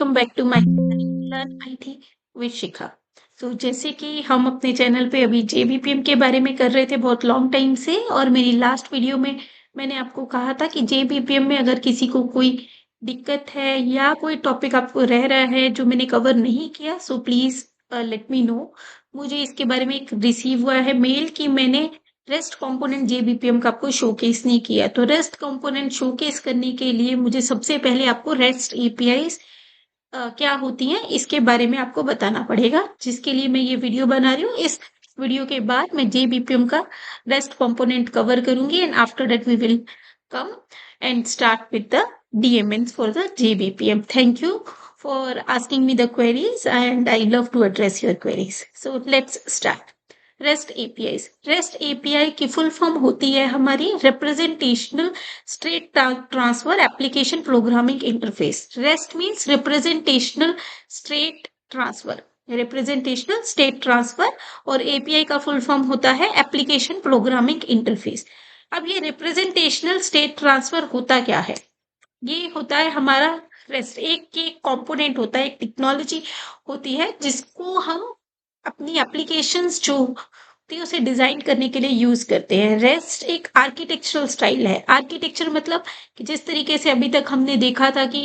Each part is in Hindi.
Welcome back to my channel learn IT with Shikha. तो जैसे कि हम अपने चैनल पे अभी जेबीपीएम के बारे में कर रहे थे बहुत लॉन्ग टाइम से, और मेरी लास्ट वीडियो में मैंने आपको कहा था कि जेबीपीएम में अगर किसी को कोई दिक्कत है या कोई टॉपिक आपको रह रहा है जो मैंने कवर नहीं किया, so please let me know. मुझे इसके बारे में एक रिसीव हुआ है मेल कि मैंने रेस्ट कंपोनेंट जेबीपीएम का आपको शोकेस नहीं किया। तो रेस्ट कंपोनेंट शोकेस करने के लिए मुझे सबसे पहले आपको रेस्ट एपीआई क्या होती हैं इसके बारे में आपको बताना पड़ेगा, जिसके लिए मैं ये वीडियो बना रही हूँ। इस वीडियो के बाद मैं जेबीपीएम का रेस्ट कंपोनेंट कवर करूंगी and after that we will come and start with the DMNs for the JBPM. Thank you for asking me the queries and I love to address your queries. So let's start. REST API की फुल फॉर्म होती है हमारी representational state transfer application programming interface. REST means representational state transfer और एपीआई का फुल फॉर्म होता है एप्लीकेशन प्रोग्रामिंग इंटरफेस। अब ये रिप्रेजेंटेशनल स्टेट ट्रांसफर होता क्या है? ये होता है हमारा रेस्ट एक कंपोनेंट होता है, एक टेक्नोलॉजी होती है जिसको हम अपनी एप्लीकेशंस जो होती है उसे डिजाइन करने के लिए यूज करते हैं। रेस्ट एक आर्किटेक्चरल स्टाइल है। आर्किटेक्चर मतलब कि जिस तरीके से अभी तक हमने देखा था कि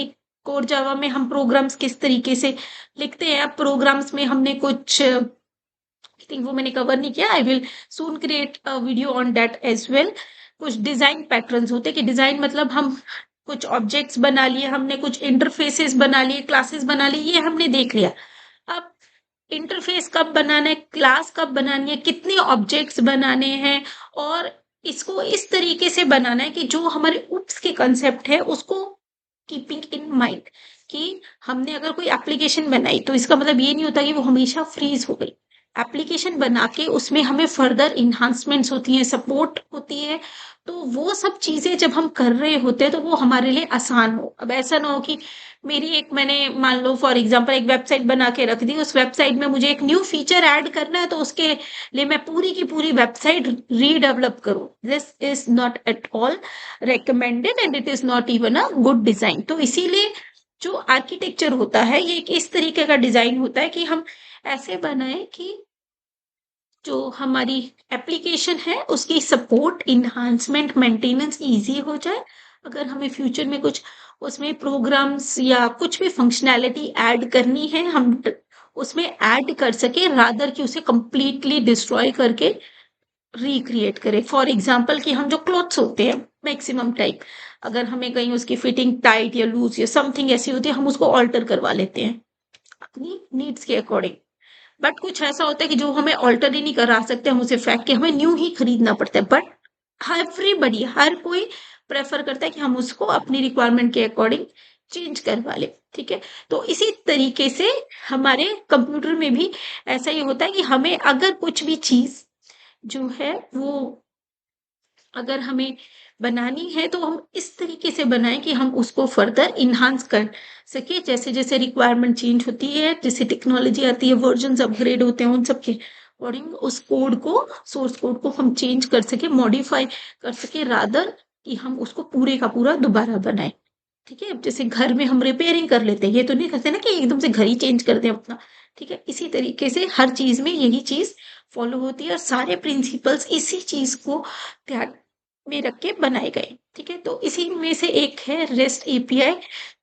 कोर जावा में हम प्रोग्राम्स किस तरीके से लिखते हैं। अब प्रोग्राम्स में हमने कुछ आई थिंक वो मैंने कवर नहीं किया, I will soon create a video on that as well. कुछ डिजाइन पैटर्न्स होते हैं कि डिजाइन मतलब हम कुछ ऑब्जेक्ट्स बना लिए, हमने कुछ इंटरफेसेस बना लिए, क्लासेस बना लिए, ये हमने देख लिया। अब इंटरफेस कब बनाना है, क्लास कब बनानी है, कितने ऑब्जेक्ट्स बनाने हैं, और इसको इस तरीके से बनाना है कि जो हमारे उप्स के कंसेप्ट है उसको कीपिंग इन माइंड कि हमने अगर कोई एप्लीकेशन बनाई तो इसका मतलब ये नहीं होता कि वो हमेशा फ्रीज हो गई। एप्लीकेशन बना के उसमें हमें फर्दर इन्हांसमेंट्स होती हैं, सपोर्ट होती है। तो वो सब चीजें जब हम कर रहे होते हैं तो वो हमारे लिए आसान हो। अब ऐसा ना हो कि मैंने मान लो फॉर एग्जांपल एक वेबसाइट बना के रख दी, उस वेबसाइट में मुझे एक न्यू फीचर ऐड करना है तो उसके लिए मैं पूरी की पूरी वेबसाइट रीडेवलप करूं। This is not at all recommended and it is not even a good design। तो इसीलिए जो आर्किटेक्चर होता है ये एक इस तरीके का डिजाइन होता है कि हम ऐसे बनाए कि जो हमारी एप्लीकेशन है उसकी सपोर्ट, इन्हांसमेंट, मेंटेनेंस इजी हो जाए। अगर हमें फ्यूचर में कुछ उसमें प्रोग्राम्स या कुछ भी फंक्शनैलिटी ऐड करनी है हम उसमें ऐड कर सके, रादर कि उसे कंप्लीटली डिस्ट्रॉय करके रिक्रिएट करें। फॉर एग्जाम्पल कि हम जो क्लोथ्स होते हैं मैक्सिमम टाइम, अगर हमें कहीं उसकी फिटिंग टाइट या लूज या समथिंग ऐसी होती है हम उसको ऑल्टर करवा लेते हैं अपनी नीड्स के अकॉर्डिंग। बट कुछ ऐसा होता है कि जो हमें ऑल्टर ही नहीं करा सकते, हम उसे फेंक के हमें न्यू ही खरीदना पड़ता है। बट एवरीबडी, हर कोई प्रेफर करता है कि हम उसको अपनी रिक्वायरमेंट के अकॉर्डिंग चेंज करवा ले। ठीक है, तो इसी तरीके से हमारे कंप्यूटर में भी ऐसा ही होता है कि हमें अगर कुछ भी चीज जो है वो अगर हमें बनानी है तो हम इस तरीके से बनाएं कि हम उसको फर्दर इन्हांस कर सके। जैसे जैसे रिक्वायरमेंट चेंज होती है, जैसे टेक्नोलॉजी आती है, वर्जन अपग्रेड होते हैं, उन सब के अकॉर्डिंग उस कोड को, सोर्स कोड को हम चेंज कर सके, मॉडिफाई कर सके, रादर कि हम उसको पूरे का पूरा दोबारा बनाए। ठीक है, जैसे घर में हम रिपेयरिंग कर लेते हैं, ये तो नहीं करते ना कि एकदम से घर ही चेंज कर दें अपना। ठीक है, इसी तरीके से हर चीज में यही चीज फॉलो होती है और सारे प्रिंसिपल्स इसी चीज को ध्यान में रख के बनाए गए। ठीक है, तो इसी में से एक है रेस्ट एपीआई,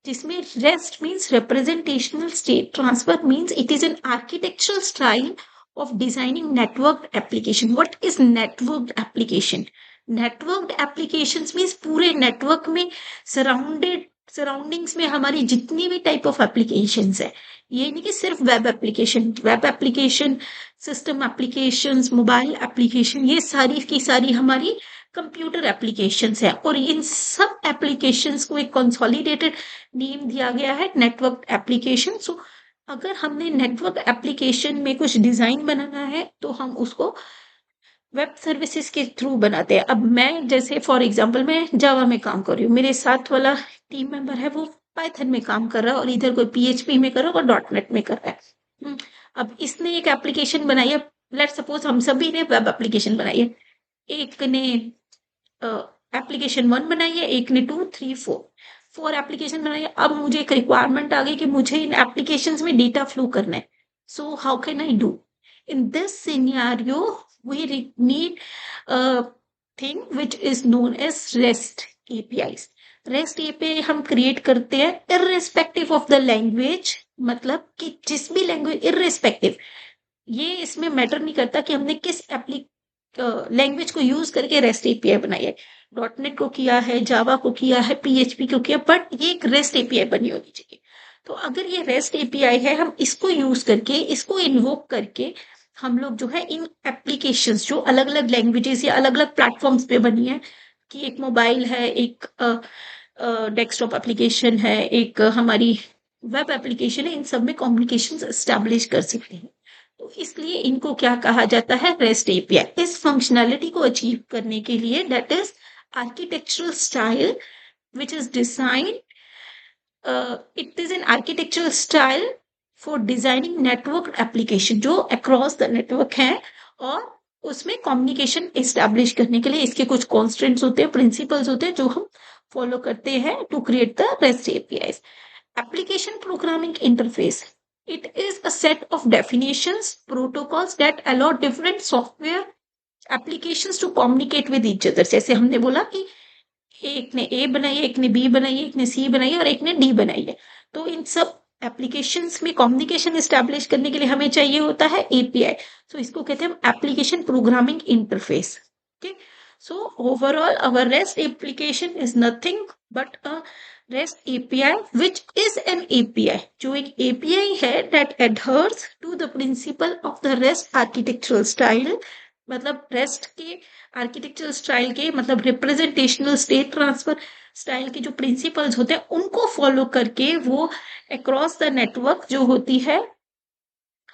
जिसमें rest means representational state transfer, means it is an architectural style of designing networked application। What is networked application? Networked applications means पूरे नेटवर्क में सराउंडिंग्स में हमारी जितनी भी टाइप ऑफ एप्लीकेशंस है, ये नहीं कि सिर्फ web application, system applications, mobile application, ये सारी की सारी हमारी कंप्यूटर एप्लीकेशंस है। और इन सब एप्लीकेशंस को एक कंसोलिडेटेड नेम दिया गया है नेटवर्क एप्लीकेशन। सो अगर हमने नेटवर्क एप्लीकेशन में कुछ डिजाइन बनाना है तो हम उसको वेब सर्विसेज के थ्रू बनाते हैं। अब मैं जैसे फॉर एग्जांपल मैं जावा में काम कर रही हूँ, मेरे साथ वाला टीम मेंबर है वो पाइथन में काम कर रहा है, और इधर कोई पीएचपी में कर रहा है और डॉट नेट में कर रहा है। अब इसने एक एप्लीकेशन बनाई है, लेट सपोज हम सभी ने वेब एप्लीकेशन बनाई है। एक ने एप्लीकेशन 1 बनाई है, एक ने 2, 3, 4। 4 एप्लीकेशन बनाए, अब मुझे एक रिक्वायरमेंट आ गई कि मुझे इन एप्लीकेशंस में डेटा फ्लो करना है। So how can I do? In this scenario, we need a thing which is known as REST APIs. REST API हम क्रिएट करते हैं irrespective of the language, मतलब कि जिस भी लैंग्वेज irrespective, ये इसमें मैटर नहीं करता कि हमने किस लैंग्वेज को यूज करके रेस्ट एपीआई बनाई है। डॉटनेट को किया है, जावा को किया है, पीएचपी को किया, बट ये एक रेस्ट एपीआई बनी होनी चाहिए। तो अगर ये रेस्ट एपीआई है, हम इसको यूज करके, इसको इन्वोक करके हम लोग जो है इन एप्लीकेशंस जो अलग अलग लैंग्वेजेस या अलग अलग प्लेटफॉर्म्स पे बनी है, कि एक मोबाइल है, एक डेस्कटॉप एप्लीकेशन है, एक हमारी वेब एप्लीकेशन है, इन सब में कम्युनिकेशन एस्टेब्लिश कर सकते हैं। तो इसलिए इनको क्या कहा जाता है? Rest API. इस फंक्शनैलिटी को अचीव करने के लिए, that is architectural style which is design, it is an architectural style for designing network application जो अक्रॉस द नेटवर्क है, और उसमें कम्युनिकेशन एस्टेब्लिश करने के लिए इसके कुछ कॉन्स्टेंट्स होते हैं, प्रिंसिपल्स होते हैं जो हम फॉलो करते हैं to create the REST API. Application programming interface, it is a set of definitions, protocols that allow different software applications to communicate with each other. जैसे हमने बोला कि एक ने ए बनाई है, एक ने बी बनाई है, एक ने सी बनाई है और एक ने डी बनाई है। तो इन सब एप्लीकेशंस में कम्युनिकेशन एस्टेब्लिश करने के लिए हमें चाहिए होता है एपीआई। तो इसको कहते हैं application programming interface. Okay, so overall our rest application is nothing but a REST API which is an API, जो एक API है that adheres to the principle of the REST architectural style, मतलब REST के आर्किटेक्चरल स्टाइल के, मतलब रिप्रेजेंटेशनल स्टेट ट्रांसफर स्टाइल के जो प्रिंसिपल्स होते हैं उनको फॉलो करके वो अक्रॉस द नेटवर्क जो होती है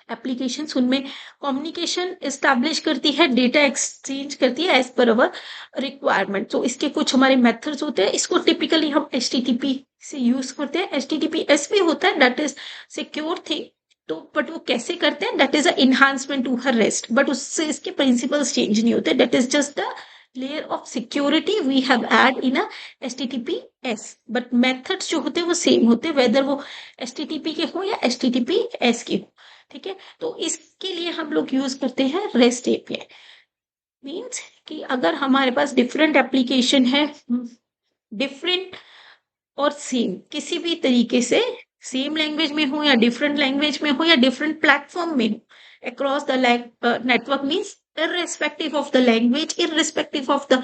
एप्लीकेशंस, उनमें कम्युनिकेशन एस्टैब्लिश करती है, डेटा एक्सचेंज करती है एज पर अवर रिक्वायरमेंट। तो इसके कुछ हमारे मेथड्स होते हैं, इसको टिपिकली हम HTTP से यूज करते हैं। HTTPS भी होता है, दैट इज सिक्योर थिंग। तो बट वो कैसे करते हैं? That is a enhancement to हर रेस्ट, बट उससे इसके प्रिंसिपल्स चेंज नहीं होते। That is just the layer of security we have add in a HTTPS, but methods जो होते हैं वो सेम होते हैं, वेदर वो HTTP के हो या HTTPS के हो। ठीक है, तो इसके लिए हम लोग यूज करते हैं रेस्ट एपीआई। मीन्स कि अगर हमारे पास डिफरेंट एप्लीकेशन है, डिफरेंट और सेम किसी भी तरीके से, सेम लैंग्वेज में हो या डिफरेंट लैंग्वेज में हो या डिफरेंट प्लेटफॉर्म में हो, across the network, means irrespective of the language, irrespective of the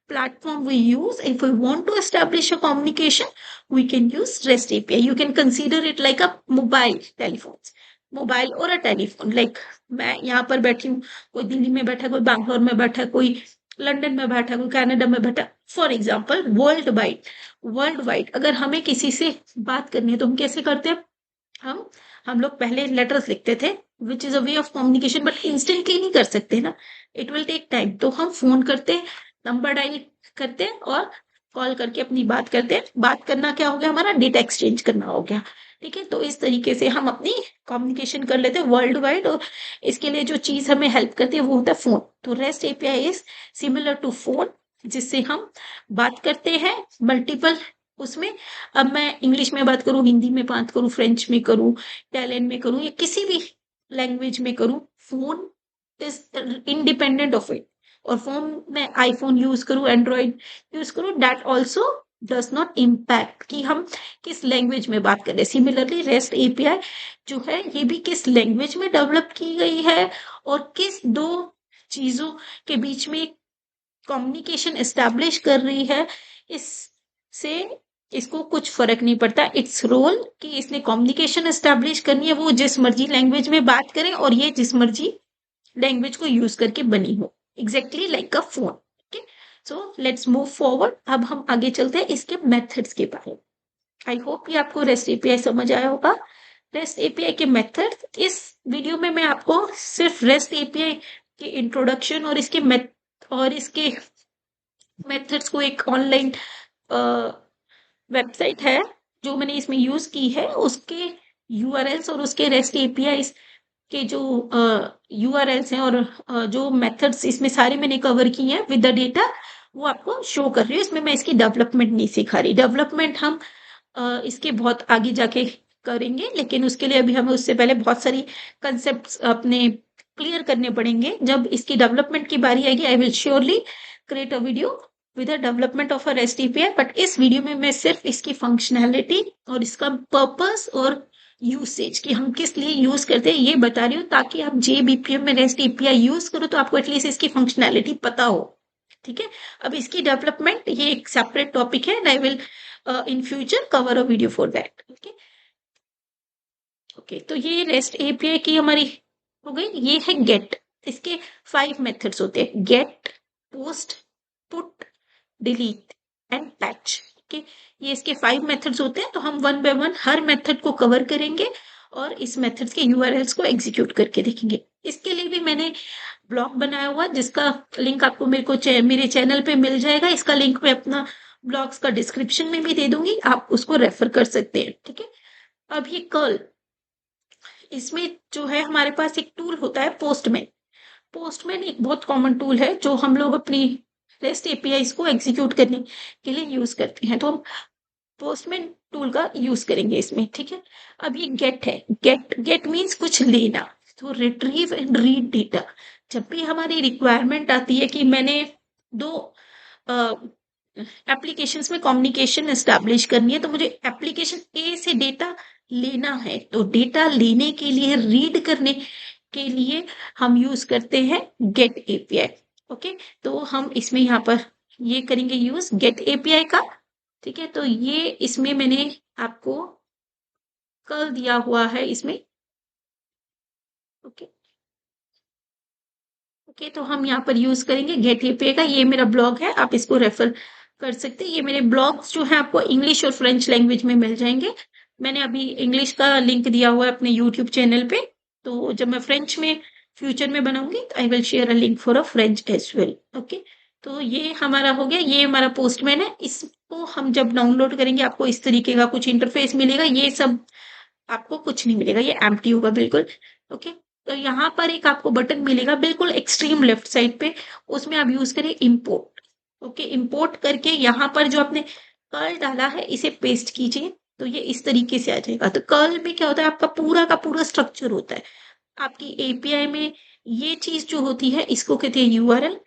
platform we use, if we want to establish a communication, we can use REST API. You can consider it like a mobile telephones, mobile और अ टेलीफोन। लाइक मैं यहाँ पर बैठी हूँ, कोई दिल्ली में बैठा है, कोई बैंगलोर में बैठा है, कोई लंदन में बैठा है, कोई कनाडा में बैठा है। फॉर एग्जाम्पल वर्ल्ड वाइड अगर हमें किसी से बात करनी है तो हम कैसे करते हैं? हम लोग पहले लेटर्स लिखते थे, which is a way of communication, but instantly नहीं कर सकते ना, इट विल टेक टाइम। तो हम फोन करते हैं, नंबर डायल करते हैं और कॉल करके अपनी बात करते हैं। बात करना क्या हो गया? हमारा डेटा एक्सचेंज करना हो गया। ठीक है, तो इस तरीके से हम अपनी कम्युनिकेशन कर लेते हैं वर्ल्ड वाइड, और इसके लिए जो चीज हमें हेल्प करती है वो होता है फोन। तो REST API is similar to phone, जिससे हम बात करते हैं मल्टीपल उसमें। अब मैं इंग्लिश में बात करूं, हिंदी में बात करूं, फ्रेंच में करूं, इटालियन में करूं या किसी भी लैंग्वेज में करूं, phone is independent of it. और फोन में आईफोन यूज करूं, एंड्रॉइड यूज करूं, that also does not impact कि हम किस लैंग्वेज में बात कर रहे हैं। सिमिलरली रेस्ट एपीआई जो है ये भी किस लैंग्वेज में डेवलप की गई है और किस दो चीजों के बीच में कम्युनिकेशन एस्टैब्लिश कर रही है, इससे इसको कुछ फर्क नहीं पड़ता। इट्स रोल कि इसने कम्युनिकेशन एस्टैब्लिश करनी है, वो जिस मर्जी लैंग्वेज में बात करें और ये जिस मर्जी लैंग्वेज को यूज करके बनी हो, exactly like a phone. Okay, so let's move forward. अब हम आगे चलते हैं इसके मेथड्स के बारे में। आई होप ये आपको रेस्ट एपीआई समझ आया होगा। रेस्ट एपीआई के मेथड, इस वीडियो में मैं आपको सिर्फ रेस्ट एपीआई के इंट्रोडक्शन और इसके मेथड्स को, एक ऑनलाइन वेबसाइट है जो मैंने इसमें यूज की है, उसके यूआरएल्स और उसके रेस्ट एपीआईज के जो यूआरएल्स हैं और जो मेथड्स इसमें सारे मैंने कवर किए हैं विद द डेटा, वो आपको शो कर रही है। इसमें मैं इसकी डेवलपमेंट नहीं सिखा रही। डेवलपमेंट हम इसके बहुत आगे जाके करेंगे, लेकिन उसके लिए अभी हमें उससे पहले बहुत सारी कंसेप्ट अपने क्लियर करने पड़ेंगे। जब इसकी डेवलपमेंट की बारी आएगी, I will surely create a video with the development of a REST API, but इस वीडियो में मैं सिर्फ इसकी फंक्शनैलिटी और इसका पर्पस और यूसेज कि हम किस लिए यूज करते हैं ये बता रही हूँ, ताकि आप जेबीपीएम में रेस्ट एपीआई यूज करो तो आपको एटलीस्ट इसकी फंक्शनैलिटी पता हो। ठीक है, अब इसकी डेवलपमेंट ये एक सेपरेट टॉपिक है and I will in future cover a video for that. Okay okay, तो ये रेस्ट एपीआई की हमारी हो गई। ये है गेट। इसके 5 मेथड्स होते हैं: get, post, put, delete and patch. Okay, ये इसके 5 मेथड्स होते हैं। तो हम वन बाय वन हर मेथड को कवर करेंगे और इस मेथड्स के यूआरएल्स को एग्जीक्यूट करके देखेंगे। इसके लिए भी मैंने ब्लॉग बनाया हुआ जिसका लिंक आपको मेरे चैनल पे मिल जाएगा। इसका लिंक मैं अपना ब्लॉग्स का डिस्क्रिप्शन में भी दे दूंगी, आप उसको रेफर कर सकते हैं। ठीक है, अब ये कर्ल, इसमें जो है हमारे पास एक टूल होता है पोस्टमैन। पोस्टमैन एक बहुत कॉमन टूल है जो हम लोग अपनी रेस्ट एपीआई को एग्जीक्यूट करने के लिए यूज करते हैं। तो हम पोस्टमैन टूल का यूज करेंगे इसमें। ठीक है, अब ये गेट है। गेट गेट मीन्स कुछ लेना। तो रिट्रीव एंड रीड डेटा, जब भी हमारी रिक्वायरमेंट आती है कि मैंने दो एप्लीकेशंस में कम्युनिकेशन एस्टैब्लिश करनी है, तो मुझे एप्लीकेशन ए से डेटा लेना है, तो डेटा लेने के लिए, रीड करने के लिए हम यूज करते हैं गेट एपीआई। ओके, तो हम इसमें यहाँ पर ये करेंगे यूज गेट एपीआई का। ठीक है, तो ये इसमें मैंने आपको कल दिया हुआ है इसमें। ओके ओके, तो हम यहाँ पर यूज करेंगे गेट एपीआई का। ये मेरा ब्लॉग है, आप इसको रेफर कर सकते हैं। ये मेरे ब्लॉग्स जो है आपको इंग्लिश और फ्रेंच लैंग्वेज में मिल जाएंगे। मैंने अभी इंग्लिश का लिंक दिया हुआ है अपने यूट्यूब चैनल पे, तो जब मैं फ्रेंच में फ्यूचर में बनाऊंगी तो I will share a link for a French as well. Okay, तो ये हमारा हो गया। ये हमारा पोस्टमैन है। इसको हम जब डाउनलोड करेंगे आपको इस तरीके का कुछ इंटरफेस मिलेगा। ये सब आपको कुछ नहीं मिलेगा, ये एम्प्टी होगा बिल्कुल। ओके, तो यहाँ पर एक आपको बटन मिलेगा बिल्कुल एक्सट्रीम लेफ्ट साइड पे, उसमें आप यूज करें इंपोर्ट। ओके, इंपोर्ट करके यहाँ पर जो आपने कर्ल डाला है इसे पेस्ट कीजिए, तो ये इस तरीके से आ जाएगा। तो कर्ल में क्या होता है, आपका पूरा का पूरा स्ट्रक्चर होता है आपकी एपीआई में। ये चीज जो होती है इसको कहते हैं यूआरएल।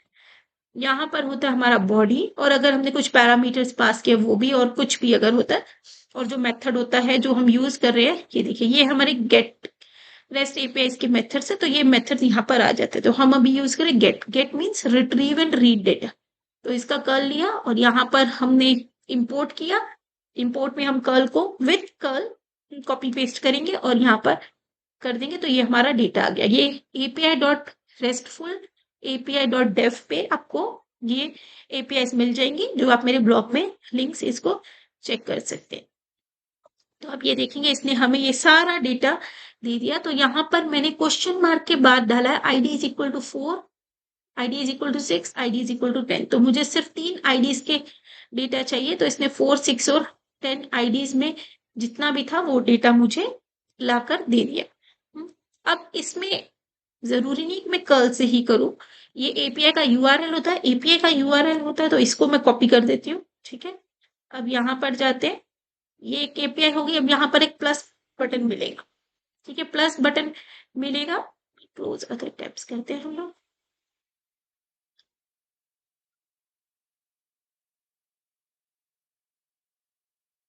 यहाँ पर होता है हमारा बॉडी, और अगर हमने कुछ पैरामीटर्स पास किए वो भी, और कुछ भी अगर होता है, और जो मेथड होता है जो हम यूज कर रहे हैं, ये देखिए ये हमारे गेट रेस्ट एपीआई के मेथड से, तो ये मेथड यहाँ पर आ जाते हैं। तो हम अभी यूज करें get. Get means retrieve and read data. तो इसका कर्ल लिया और यहाँ पर हमने इंपोर्ट किया। इंपोर्ट में हम कर्ल को विथ कर्ल कॉपी पेस्ट करेंगे और यहाँ पर कर देंगे, तो ये हमारा डेटा आ गया। ये API dot RESTful API dot dev पे आपको ये एपीआई मिल जाएंगी, जो आप मेरे ब्लॉग में लिंक्स इसको चेक कर सकते हैं। तो अब ये देखेंगे इसने हमें ये सारा डेटा दे दिया। तो यहाँ पर मैंने क्वेश्चन मार्क के बाद डाला है ID is equal to 4, ID is equal to 6, ID is equal to 10। तो मुझे सिर्फ 3 आईडीज के डेटा चाहिए, तो इसने 4, 6 और 10 आईडीज में जितना भी था वो डेटा मुझे लाकर दे दिया। अब इसमें जरूरी नहीं कि मैं कर्ल से ही करूं, ये एपीआई का यूआरएल होता है। एपीआई का यूआरएल होता है तो इसको मैं कॉपी कर देती हूँ। ठीक है, अब यहाँ पर जाते हैं, ये एक एपीआई होगी। अब यहाँ पर एक प्लस बटन मिलेगा। ठीक है, प्लस बटन मिलेगा, क्लोज अदर टैब्स कहते हैं हम लोग।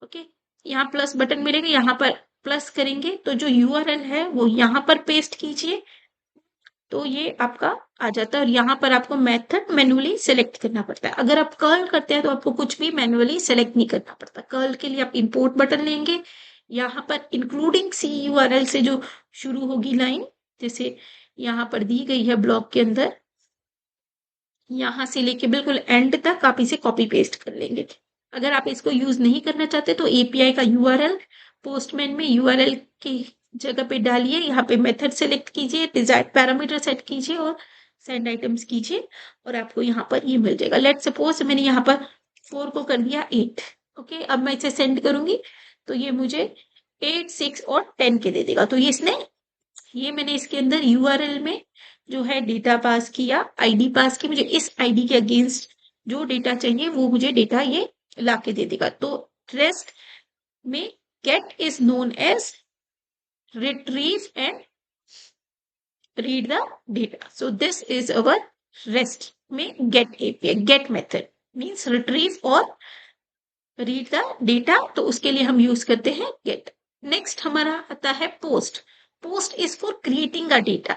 ओके, यहाँ प्लस बटन मिलेगा, यहाँ पर प्लस करेंगे तो जो यूआरएल है वो यहाँ पर पेस्ट कीजिए, तो ये आपका आ जाता है। और यहाँ पर आपको मेथड मैन्युअली सेलेक्ट करना पड़ता है। अगर आप कर्ल करते हैं तो आपको कुछ भी मैन्युअली सेलेक्ट नहीं करना पड़ता। कर्ल के लिए आप इंपोर्ट बटन लेंगे, यहाँ पर इंक्लूडिंग सी यूआरएल से जो शुरू होगी लाइन, जैसे यहाँ पर दी गई है ब्लॉक के अंदर, यहाँ से लेके बिल्कुल एंड तक आप इसे कॉपी पेस्ट कर लेंगे। अगर आप इसको यूज नहीं करना चाहते तो एपीआई का यूआरएल पोस्टमैन में यूआरएल की जगह पे डालिए, यहाँ पे मेथड सेलेक्ट कीजिए, डिजायर्ड पैरामीटर सेट कीजिए और सेंड आइटम्स कीजिए, और आपको यहाँ पर ये मिल जाएगा। लेट सपोज मैंने यहाँ पर 4 को कर दिया 8। ओके, अब मैं इसे सेंड करूंगी तो ये मुझे 8, 6 और 10 के दे देगा। तो ये मैंने इसके अंदर यूआरएल में जो है डेटा पास किया, आईडी पास की, मुझे इस आईडी के अगेंस्ट जो डेटा चाहिए वो मुझे डेटा ये ला के दे देगा। तो रेस्ट में get is known as retrieve and read the data. So this is our REST में get API. Get method means retrieve और read the data, तो उसके लिए हम यूज करते हैं get. नेक्स्ट हमारा आता है post. Post is for creating a data.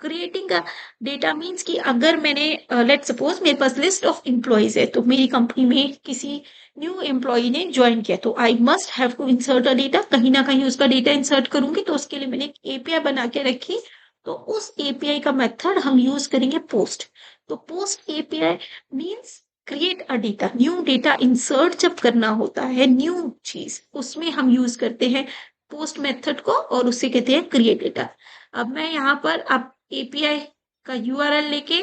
Creating का डेटा मीन्स कि अगर मैंने लेट सपोज मेरे पास लिस्ट ऑफ एम्प्लॉयज है, तो मेरी कंपनी में किसी न्यू एम्प्लॉय ने ज्वाइन किया, तो I must have to insert a data, कहीं ना कहीं उसका डेटा इंसर्ट करूंगी, तो उसके लिए मैंने एक एपीआई बना के रखी, तो उस एपीआई का मेथड हम यूज करेंगे पोस्ट. तो post API means create a data, new data insert जब करना होता है न्यू चीज, उसमें हम यूज करते हैं पोस्ट मेथड को, और उसे कहते हैं क्रिएट डेटा. अब मैं यहाँ पर आप एपीआई का यूआरएल लेके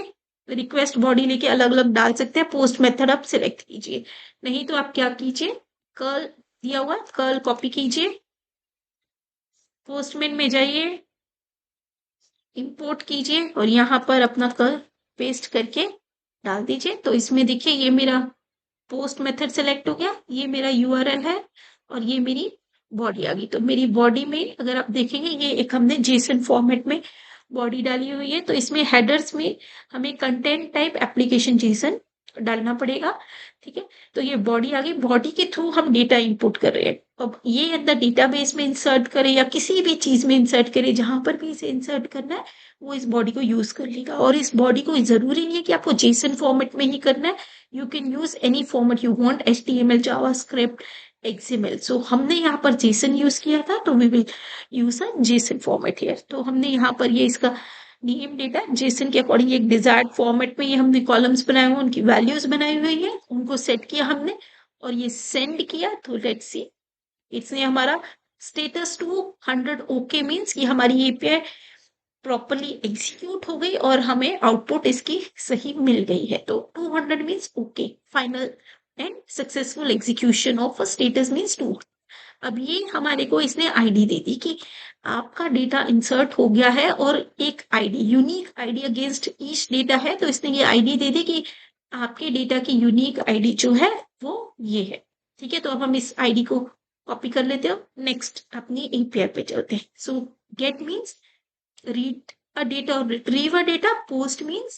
रिक्वेस्ट बॉडी लेके अलग अलग डाल सकते हैं. पोस्ट मेथड आप सिलेक्ट कीजिए, नहीं तो आप क्या कीजिए, कर्ल दिया हुआ कर्ल कॉपी कीजिए, पोस्टमैन में जाइए, इंपोर्ट कीजिए और यहाँ पर अपना कर्ल पेस्ट करके डाल दीजिए. तो इसमें देखिए ये मेरा पोस्ट मेथड सेलेक्ट हो गया, ये मेरा यूआरएल है और ये मेरी बॉडी आ गई. तो मेरी बॉडी में अगर आप देखेंगे, ये एक हमने जेसन फॉर्मेट में बॉडी डाली हुई है, तो इसमें हेडर्स में हमें कंटेंट टाइप एप्लीकेशन जेसन डालना पड़ेगा. ठीक है, तो ये बॉडी आ गई, बॉडी के थ्रू हम डेटा इनपुट कर रहे हैं. अब ये अंदर डेटाबेस में इंसर्ट करें या किसी भी चीज में इंसर्ट करें, जहां पर भी इसे इंसर्ट करना है वो इस बॉडी को यूज कर लेगा. और इस बॉडी को जरूरी नहीं है कि आपको जेसन फॉर्मेट में ही करना है, you can use any format you want, HTML, JavaScript, XML. So हमने यहाँ पर जेसन यूज किया था, तो we will use a JSON format here. तो हमने यहाँ पर ये इसका नेम डेटा जेसन के अकॉर्डिंग एक डिजायर्ड फॉर्मेट में ये हमने कॉलम्स बनाए हुए, उनकी वैल्यूज बनाई हुई है, उनको सेट किया हमने और ये सेंड किया. तो लेट्स सी, इसने हमारा स्टेटस 200 ओके मीन्स कि हमारी एपीआई प्रॉपरली एग्जीक्यूट हो गई और हमें आउटपुट इसकी सही मिल गई है. तो 200 means okay, final and successful execution of a status means 2. अब ये हमारे को इसने आईडी दे दी कि आपका डेटा इंसर्ट हो गया है, और एक ID, unique ID against each data है, तो इसने ये आईडी दे दी कि आपके डेटा की यूनिक आईडी जो है वो ये है. ठीक है, तो अब हम इस आईडी को कॉपी कर लेते हो. नेक्स्ट अपनी एपीआई पे चलते हैं. सो gate means read a data or retrieve a data. Post means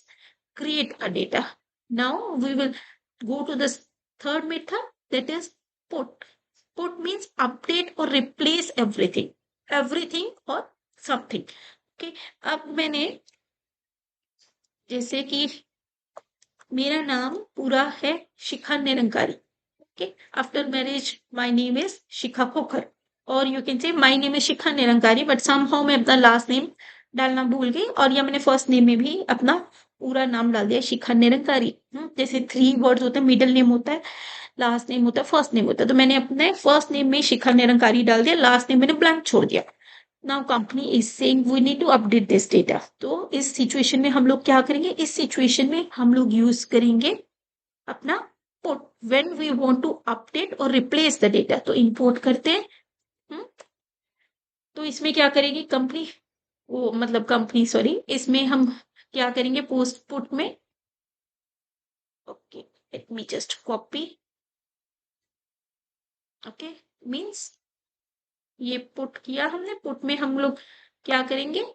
create a data. Now we will go to the third method, that is put. Put means update or replace everything, everything or something. Okay, अब मैंने जैसे कि मेरा नाम पूरा है शिखा Nirankari. Okay, after marriage my name is शिखा खोखर, और you can say my name है शिखा निरंकारी, बट समहाउ मैं अपना लास्ट नेम डालना भूल गई, और या मैंने फर्स्ट नेम में भी अपना पूरा नाम डाल दिया शिखा निरंकारी. जैसे 3 वर्ड्स होते हैं, मिडिल नेम होता है, लास्ट नेम होता है, फर्स्ट नेम होता है, तो मैंने अपने फर्स्ट नेम में शिखा निरंकारी डाल दिया, लास्ट नेम मैंने ब्लैंक छोड़ दिया. Now company is saying we need to update this data. तो इस सिचुएशन में हम लोग क्या करेंगे, इस सिचुएशन में हम लोग यूज करेंगे अपना put when we want to update or replace the data. तो इंपोर्ट करते हैं. तो इसमें क्या करेगी कंपनी, वो मतलब कंपनी सॉरी, इसमें हम क्या करेंगे पोस्ट पुट में. Okay, let me just copy. Okay, means ये पुट किया हमने, पुट में हम लोग क्या करेंगे,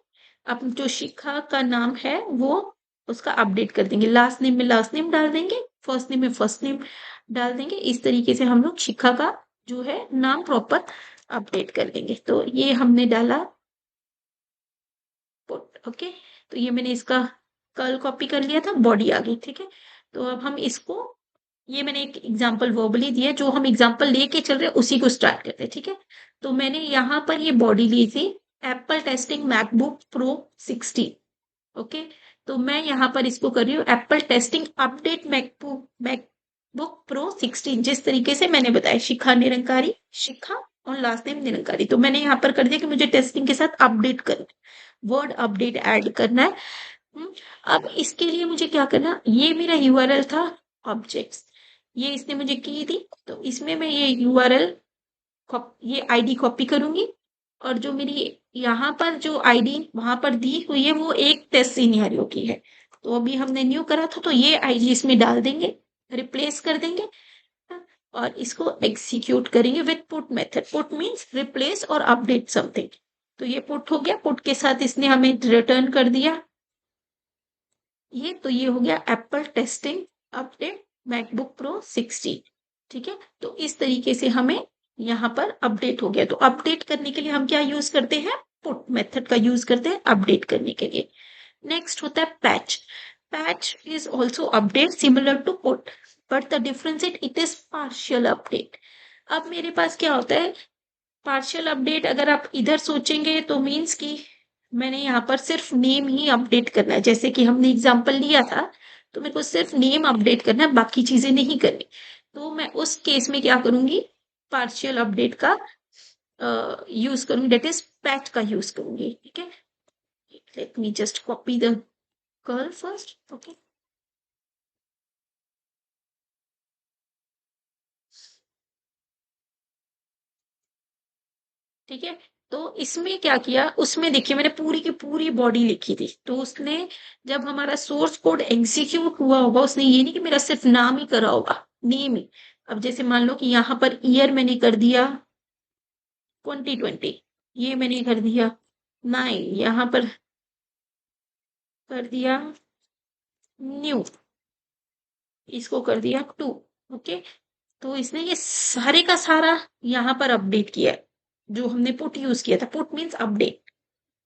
अब जो शिखा का नाम है वो उसका अपडेट कर देंगे, लास्ट नेम में लास्ट नेम डाल देंगे, फर्स्ट नेम में फर्स्ट नेम डाल देंगे. इस तरीके से हम लोग शिखा का जो है नाम प्रॉपर अपडेट कर देंगे. तो ये हमने डाला पुट. ओके, तो ये मैंने इसका कर्ल कॉपी कर लिया था, बॉडी आ गई. ठीक है, तो अब हम इसको, ये मैंने एक एग्जांपल वर्बली दिया, जो हम एग्जांपल लेके चल रहे हैं उसी को स्टार्ट करते हैं. ठीक है, तो मैंने यहाँ पर ये बॉडी ली थी Apple testing MacBook pro 16. Okay, तो मैं यहाँ पर इसको कर रही हूँ Apple testing update MacBook pro 16, जिस तरीके से मैंने बताया शिखा निरंकारी, शिखा और लास्ट नेम निरंकारी. तो मैंने यहाँ पर कर दिया कि मुझे टेस्टिंग के साथ अपडेट करना है, वर्ड अपडेट ऐड करना है. अब इसके लिए मुझे क्या करना, ये मेरा यूआरएल था ऑब्जेक्ट्स, ये इसने मुझे की थी, तो इसमें मैं ये यूआरएल ये आईडी कॉपी करूंगी, और जो मेरी यहाँ पर जो आईडी वहां पर दी हुई है वो एक टेस्ट सिनेरियो की है. तो अभी हमने न्यू करा था, तो ये आईडी इसमें डाल देंगे, रिप्लेस कर देंगे. और इसको एग्जीक्यूट करेंगे with put method. Put means replace और अपडेट समथिंग। तो ये पुट हो गया, पुट के साथ इसने हमें रिटर्न कर दिया ये। तो ये हो गया Apple testing update MacBook pro 16। ठीक है, तो इस तरीके से हमें यहाँ पर अपडेट हो गया। तो अपडेट करने के लिए हम क्या यूज करते हैं, पुट मेथड का यूज करते हैं अपडेट करने के लिए। नेक्स्ट होता है patch. Patch is also update similar to put, but the difference it is partial update. अब मेरे पास क्या होता है, पार्शियल अपडेट अगर आप इधर सोचेंगे तो मीन्स कि मैंने यहाँ पर सिर्फ नेम ही अपडेट करना है, जैसे कि हमने एग्जांपल लिया था, तो मेरे को सिर्फ नेम अपडेट करना है, बाकी चीजें नहीं करनी। तो मैं उस केस में क्या करूंगी, पार्शियल अपडेट का यूज करूंगी, डेट इज पैच का यूज करूंगी। ठीक है, let me just copy the curl first. Okay, ठीक है, तो इसमें क्या किया, उसमें देखिए मैंने पूरी की पूरी बॉडी लिखी थी। तो उसने जब हमारा सोर्स कोड एग्जीक्यूट हुआ होगा, उसने ये नहीं कि मेरा सिर्फ नाम ही करा होगा, नेम ही। अब जैसे मान लो कि यहाँ पर ईयर मैंने कर दिया 2020, ये मैंने कर दिया 9, यहाँ पर कर दिया न्यू, इसको कर दिया 2। ओके, तो इसने ये सारे का सारा यहाँ पर अपडेट किया है, जो हमने पुट यूज किया था। पुट मीन्स अपडेट,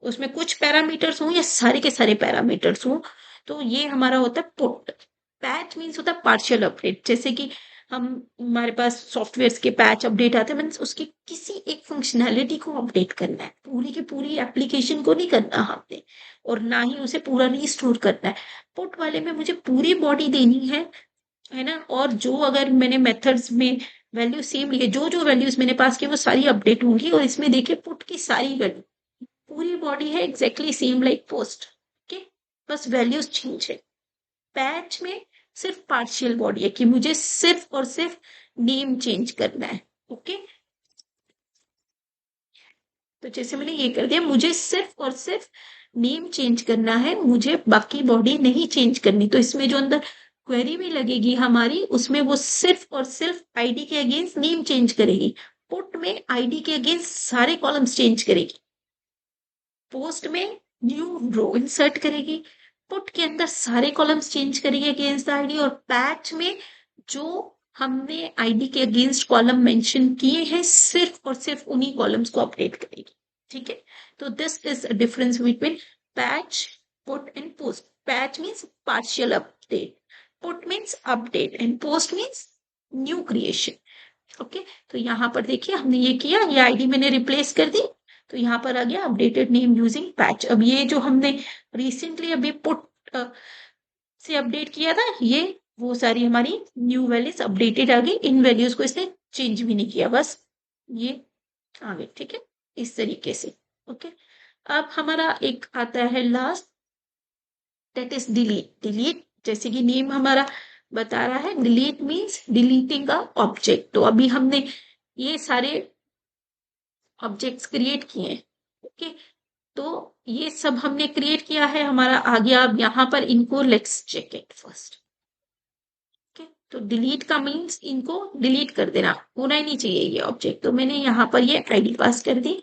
उसमें कुछ पैरामीटर्स हों या सारे के सारे पैरामीटर्स हों, तो ये हमारा होता है पुट। पैच मीन्स होता है पार्शियल अपडेट, जैसे कि हम हमारे पास सॉफ्टवेयर के पैच अपडेट आते हैं, मीन्स उसकी किसी एक फंक्शनैलिटी को अपडेट करना है, पूरी की पूरी एप्लीकेशन को नहीं करना हमने, और ना ही उसे पूरा रीस्टोर करना है। पुट वाले में मुझे पूरी बॉडी देनी है ना, और जो अगर मैंने मेथड्स में वैल्यू सेम लिखे, जो जो वैल्यूज मैंने पास की वो सारी अपडेट होंगी। और इसमें देखिए पुट की सारी वैल्यू, पूरी बॉडी है exactly same like post. Okay, बस वैल्यूज चेंज है। पैच में सिर्फ पार्शियल बॉडी है कि मुझे सिर्फ और सिर्फ नेम चेंज करना है। ओके, तो जैसे मैंने ये कर दिया, मुझे सिर्फ और सिर्फ नेम चेंज करना है, मुझे बाकी बॉडी नहीं चेंज करनी। तो इसमें जो अंदर क्वेरी भी लगेगी हमारी, उसमें वो सिर्फ और सिर्फ आईडी के अगेंस्ट नेम चेंज करेगी। पुट में आईडी के अगेंस्ट सारे कॉलम्स चेंज करेगी, पोस्ट में न्यू रो इंसर्ट करेगी, पुट के अंदर सारे कॉलम्स चेंज करेगी अगेंस्ट द आईडी, और पैच में जो हमने आईडी के अगेंस्ट कॉलम मेंशन किए हैं, सिर्फ और सिर्फ उन्हीं कॉलम्स को अपडेट करेगी। ठीक है, तो this is a difference between patch, put and post. Patch means partial update, put means update, and post means new creation. Okay, तो यहाँ पर देखिए हमने ये किया, ये आईडी मैंने रिप्लेस कर दी, तो यहाँ पर आ गया अपडेटेड नेम यूजिंग पैच। अब ये जो हमने रिसेंटली अभी पुट से अपडेट किया था, ये वो सारी हमारी न्यू वैल्यूज अपडेटेड आ गई। इन वैल्यूज को इसने चेंज भी नहीं किया, बस ये आ गए। ठीक है, इस तरीके से। ओके, अब हमारा एक आता है last, that is delete. Delete जैसे कि नेम हमारा बता रहा है, delete means deleting a object. तो अभी हमने ये सारे ऑब्जेक्ट्स क्रिएट किए हैं। ओके, तो ये सब हमने क्रिएट किया है, हमारा आ गया। अब यहाँ पर इनको let's check it first. Okay, तो डिलीट का मीन्स इनको डिलीट कर देना, होना ही नहीं चाहिए ये ऑब्जेक्ट। तो मैंने यहाँ पर ये आईडी पास कर दी,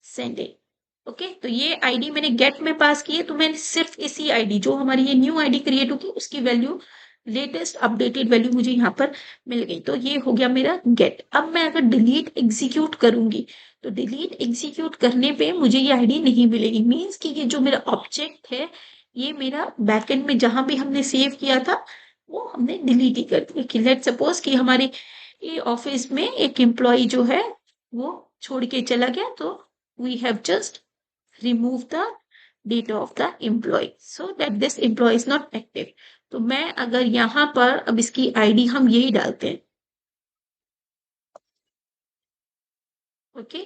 सेंड इट। ओके, तो ये आईडी मैंने गेट में पास की है, तो मैंने सिर्फ इसी आईडी, जो हमारी ये न्यू आईडी क्रिएट होगी, उसकी वैल्यू, लेटेस्ट अपडेटेड वैल्यू मुझे यहाँ पर मिल गई। तो ये हो गया मेरा गेट। अब मैं अगर डिलीट एग्जीक्यूट करूंगी, तो डिलीट एग्जीक्यूट करने पे मुझे ये आईडी नहीं मिलेगी, मीन्स कि ये जो मेरा ऑब्जेक्ट है, ये मेरा बैकएंड में जहां भी हमने सेव किया था, वो हमने डिलीट ही कर दिया। कि लेट सपोज कि हमारे ये ऑफिस में एक एम्प्लॉय जो है वो छोड़ के चला गया, तो we have just remove the data of the employee so that this employee is not active। तो मैं अगर यहाँ पर अब इसकी आईडी हम यही डालते हैं। ओके,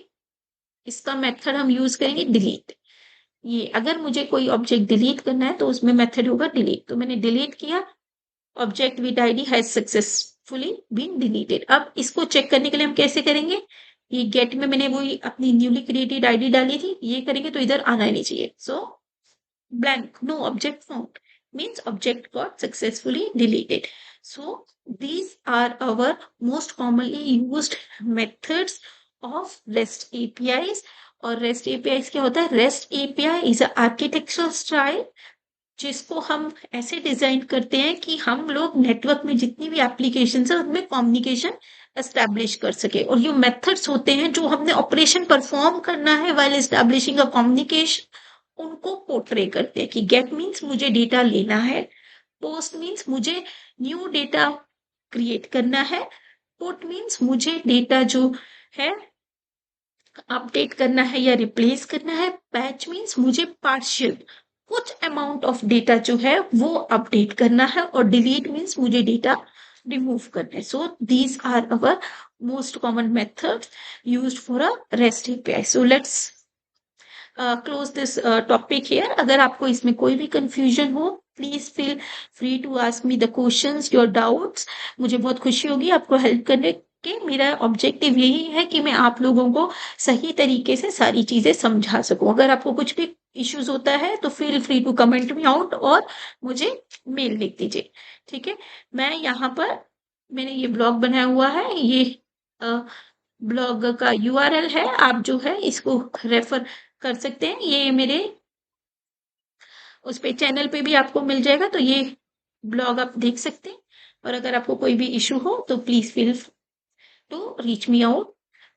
इसका मेथड हम यूज करेंगे डिलीट। ये अगर मुझे कोई ऑब्जेक्ट डिलीट करना है तो उसमें मेथड होगा डिलीट। तो मैंने डिलीट किया, object with ID has successfully been deleted. अब इसको चेक करने के लिए हम कैसे करेंगे, ये गेट में मैंने वही अपनी न्यूली क्रिएटेड आईडी डाली थी, ये करेंगे तो इधर आना ही नहीं चाहिए। सो blank, no object found, means object got successfully deleted। So these are our most commonly used methods of REST APIs. और REST APIs क्या होता है? REST API is a architectural style जिसको हम ऐसे डिजाइन करते हैं कि हम लोग नेटवर्क में जितनी भी एप्लीकेशन है उनमें कम्युनिकेशन एस्टेब्लिश कर सके। और ये मेथड्स होते हैं जो हमने ऑपरेशन परफॉर्म करना है वाइल एस्टेब्लिशिंग अ कम्युनिकेशन, उनको पोर्ट्रे करते हैं कि गेट मीन्स मुझे डेटा लेना है, पोस्ट मीन्स मुझे न्यू डेटा क्रिएट करना है, पुट मीन्स मुझे डेटा जो है अपडेट करना है या रिप्लेस करना है, पैच मीन्स मुझे पार्शियल कुछ अमाउंट ऑफ डेटा जो है वो अपडेट करना है, और डिलीट मीन्स मुझे डेटा रिमूव करना है। So these are our most common methods used for a REST API. So let's close this topic here. अगर आपको इसमें कोई भी कंफ्यूजन हो, please feel free to ask me the questions, your doubts. मुझे बहुत खुशी होगी आपको हेल्प करने के। मेरा ऑब्जेक्टिव यही है कि मैं आप लोगों को सही तरीके से सारी चीजें समझा सकूं। अगर आपको कुछ भी इश्यूज होता है तो feel free to comment me out और मुझे मेल लिख दीजिए। ठीक है, मैं यहाँ पर मैंने ये ब्लॉग बनाया हुआ है, ये ब्लॉग का यूआरएल है, आप जो है इसको रेफर कर सकते हैं। ये मेरे उस पे चैनल पे भी आपको मिल जाएगा, तो ये ब्लॉग आप देख सकते हैं। और अगर आपको कोई भी इशू हो तो please feel to reach me out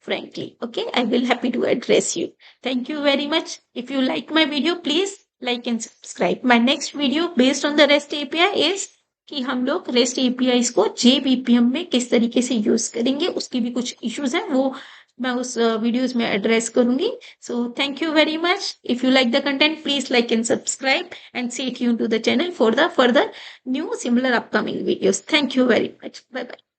frankly. Okay, I will happy to address you. Thank you very much. If you like my video, please like and subscribe. My next video based on the REST API is कि हम लोग REST APIs को JBPM में किस तरीके से यूज करेंगे, उसकी भी कुछ इश्यूज हैं, वो मैं उस वीडियोस में एड्रेस करूंगी। So thank you very much. If you like the content, please like and subscribe and stay tuned to the channel for the further new similar upcoming videos. Thank you very much. Bye bye.